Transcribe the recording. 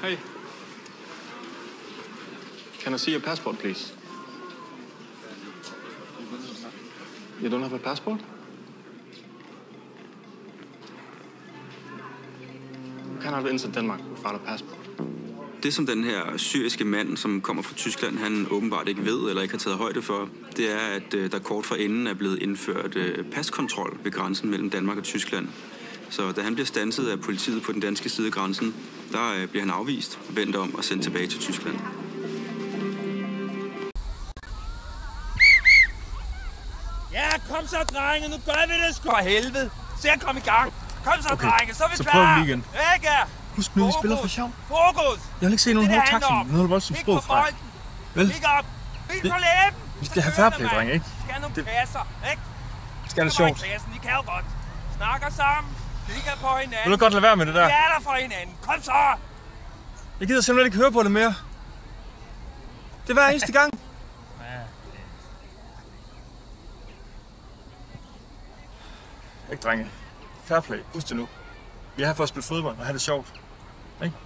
Hey. Can I see your passport, please? You don't have a passport? You cannot enter Denmark without a passport. Det, som den her syriske mand, som kommer fra Tyskland, han åbenbart ikke ved eller ikke har taget højde for, det er, at der kort forinden er blevet indført paskontrol ved grænsen mellem Danmark og Tyskland. Så da han bliver standset af politiet på den danske side af grænsen, der bliver han afvist, vendt om og sendt tilbage til Tyskland. Ja, kom så, drenge. Nu gør vi det sgu for helvede. Se at komme i gang. Kom så, drenge. Så er vi så klar. prøver vi lige igen. Ikke? Husk nu, vi spiller for sjov. Fokus. Jeg vil ikke se nogen hårde tackling. Noget voldsomt sprog fra. Vel? Kig op. Kig på læben. Vi skal have fair play, drenge, ikke? Vi skal have nogle passer, ikke? Vi skal have det sjovt. I kan jo godt. Snakker sammen. Kigger på hinanden. Vil du godt lade være med det der? Vi er der for hinanden. Kom så. Jeg gider simpelthen ikke høre på det mere. Det er hver eneste gang. Ikke, drenge. Fair play. Husk det nu. Vi er her for at spille fodbold og have det sjovt. Ikke?